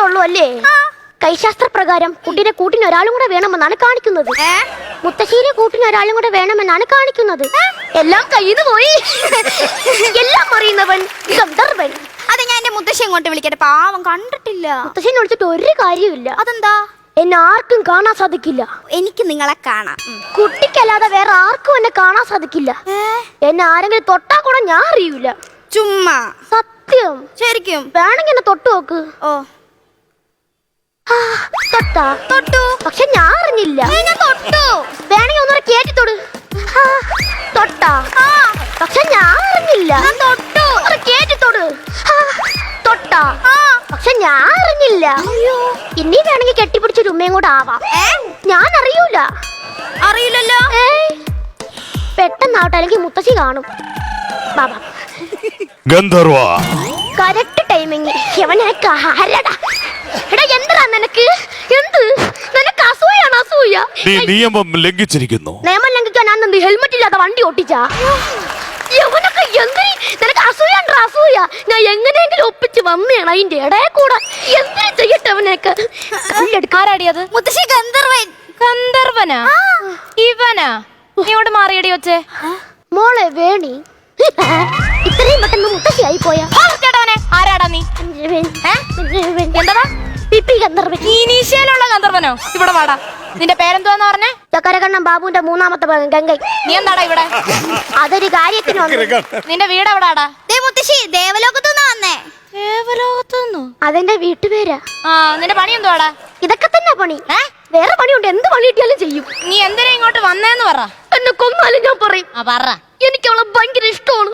ഉള്ളൂ അല്ലേ? കൈശാസ്ത്ര പ്രകാരം കുട്ടിയുടെ കൂട്ടിന് ഒരാളും കൂടെ വേണമെന്നാണ് കാണിക്കുന്നത്. മുത്തശ്ശീരെ കൂട്ടിന് ഒരാളും കൂടെ വേണമെന്നാണ് കാണിക്കുന്നത്. എല്ലാം കയ്യിൽ പോയി. എല്ലാം അറിയുന്നവൻ ഗന്ധർവൻ. അത് ഞാൻ എന്റെ മുത്തശ്ശി ഇങ്ങോട്ട് വിളിക്കട്ടെ, പാവം കണ്ടിട്ടില്ല. മുത്തശ്ശിനെ വിളിച്ചിട്ട് ഒരു കാര്യമില്ല. അതെന്താ? എന്നെ ആർക്കും കാണാൻ സാധിക്കില്ല. എനിക്ക് നിങ്ങളെ കാണാം. കുട്ടിക്കല്ലാതെ വേറെ ആർക്കും എന്നെ കാണാൻ സാധിക്കില്ല. എന്നെ ആരെങ്കിലും തൊട്ടാ കൂടെ ഞാൻ അറിയൂല. ചുമ്മാ. സത്യം. ശരിക്കും? വേണമെങ്കിൽ എന്നെ തൊട്ടു നോക്ക്. ഓ തൊട്ടാ? തൊട്ടു. പക്ഷെ ഞാൻ അറിഞ്ഞില്ല. ഞാൻ തൊട്ടു. വേണമെങ്കിൽ ഒന്നുകൂടെ കേട്ടിത്തോട്. തൊട്ടാ? പക്ഷെ ഞാൻ അറിഞ്ഞില്ല. തൊട്ടു. കേട്ടിത്തോട്. തൊട്ടാ? പക്ഷെ ഞാൻ അറിഞ്ഞില്ല. ഇനി വേണമെങ്കിൽ കെട്ടിപ്പിടിച്ചൊരു ഉമ്മയും കൂടെ ആവാം. ഞാൻ അറിയൂല. അറിയില്ലല്ലോ. പെട്ടെന്നാവട്ടെ, അല്ലെങ്കിൽ മുത്തശ്ശി കാണും. ബാബാ ഗന്ധർവ കറക്റ്റ് ടൈമിങ്. എടാ എന്താ നിനക്ക്? എന്ത് നിനക്ക് അസൂയാണ്? അസൂയ? നീ നിയമം ലംഘിച്ചിരിക്കുന്നു. നിയമം ലംഘിക്കാൻ ഞാൻ ഹെൽമെറ്റ് ഇല്ലാതെ വണ്ടി ഓട്ടിച്ചാ? യവനൊക്കെ എന്തിന്? നിനക്ക് അസൂയണ്ട? അസൂയ ഞാൻ എങ്ങനെയെങ്കിലും ഒപ്പിച്ച് വന്നേണ്. അതിന്റെ ഇടയെ കൂടെ എന്തിനു ചെയ്യട്ടെ അവനെയൊക്കെ. ആരാടിയത്? മുത്തശ്ശി ഗന്ധർവൻ. ഗന്ധർവനാ? ഇവനാ? നീ ഇവിടെ മാറിയടി വെച്ചേ. മോളെ വേണി, ഇത്രയും പെട്ടെന്ന് മുത്തശ്ശിയായി പോയാ? ആരാടാ നീ? എന്താ ഗന്ധർവൻ? ഇനീഷ്യയിലുള്ള ഗന്ധർവനോ? ഇവിടെ വാടാ. നിന്റെ പേരെന്തുവാന്ന് പറഞ്ഞേ? ചക്കരക്കണ്ണൻ ബാബുവിന്റെ മൂന്നാമത്തെ മകൻ ഗംഗൈ. നീ എന്താടാ ഇവിടെ? അതൊരു കാര്യത്തിന് വന്നു. നിന്റെ വീട് എവിടാടാ? മുത്തശ്ശി ദേവലോകത്തുനിന്ന് വന്നേ. ദേവലോകത്തുനിന്നോ? അതെന്റെ വീട്ടുപേരാ. നിന്റെ പണി എന്തുവാടാ? ഇതൊക്കെ തന്നെ പണി. വേറെ പണിയുണ്ട്. എന്ത് പണി കിട്ടിയാലും ചെയ്യും. നീ എന്തിനാ ഇങ്ങോട്ട് വന്നേന്ന് പറ. എന്നെ കൊന്നാലും ഞാൻ പറയും. പറ. എനിക്ക് അവളെ ഭയങ്കര ഇഷ്ടമാണ്.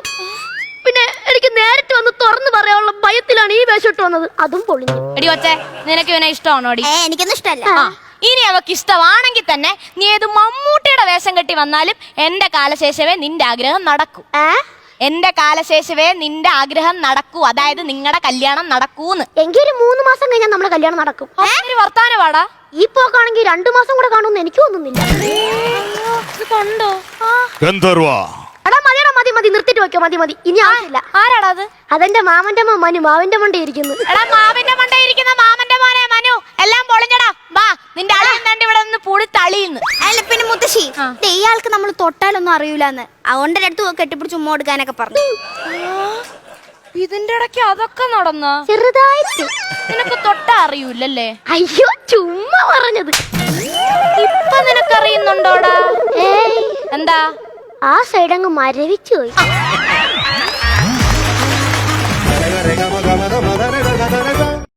പിന്നെ എനിക്ക് നേരിട്ട് വന്ന് തുറന്നു പറയാനുള്ള ഭയത്തിലാണ് ഈ വേഷം ഇട്ട് വന്നത്. അതും പൊളിഞ്ഞു. എടി ഒച്ചേ, നിനക്ക് ഇവനെ ഇഷ്ടമാണോ? എനിക്കൊന്നും ഇഷ്ടമല്ല. ഇനി അവക്ക് ഇഷ്ടമാണെങ്കിൽ തന്നെ നീ ഏത് മമ്മൂട്ടിയുടെ വേഷം കെട്ടി വന്നാലും എന്റെ കാലശേഷവേ നിന്റെ ആഗ്രഹം നടക്കൂ. എന്റെ കാലശേഷവേ നിന്റെ ആഗ്രഹം നടക്കൂ. അതായത് നിങ്ങളുടെ കല്യാണം നടക്കൂന്ന്. എങ്കിൽ ഒരു 3 മാസം കഴിഞ്ഞാൽ നമ്മുടെ കല്യാണം നടക്കും. വർത്താനം വാടാ. ഈ പോക്കാണെങ്കിൽ 2 മാസം കൂടെ കാണുമെന്ന് എനിക്ക് തോന്നുന്നില്ല. കണ്ടോ ഗന്ധർവ? എടാ മതിയടാ, മതി മതി, നിർത്തിട്ട് വെക്കോ. മതി മതി, ഇനി ആയില്ല. ആരാടാ അത്? അതെന്റെ മാമന്റെ മോൻ മനു. മാവിന്റെ മണ്ടേ ഇരിക്കുന്നു. എടാ മാവിന്റെ മണ്ടേ ഇരിക്കുന്ന മാമന്റെ മോനെ മനു. എല്ലാം പൊളിഞ്ഞടാ. വാ, നിന്റെ ആളെന്താണ്ട് ഇവിടെ നിന്ന് പൂടി തളിയുന്നു. അല്ല പിന്നെ മുത്തശ്ശി, ഇയാൾക്ക് നമ്മൾ തൊട്ടാലൊന്നും അറിയൂലെന്ന്. അതുകൊണ്ട് അടുത്ത് കെട്ടിപ്പിടിച്ച് ഉമ്മ കൊടുക്കാനൊക്കെ പറഞ്ഞു. ഇതിന്റെ ഇടയ്ക്ക് അതൊക്കെ നടന്ന? ചെറുതായിട്ട്. നിനക്ക് തൊട്ടാ അറിയൂലല്ലേ? അയ്യോ, ചുമ്മാ പറഞ്ഞത്. ഇപ്പൊ നിനക്കറിയുന്നുണ്ടോടാ? ഏയ്, എന്താ? ആ സൈഡ് അങ്ങ് മരവിച്ചു പോയി.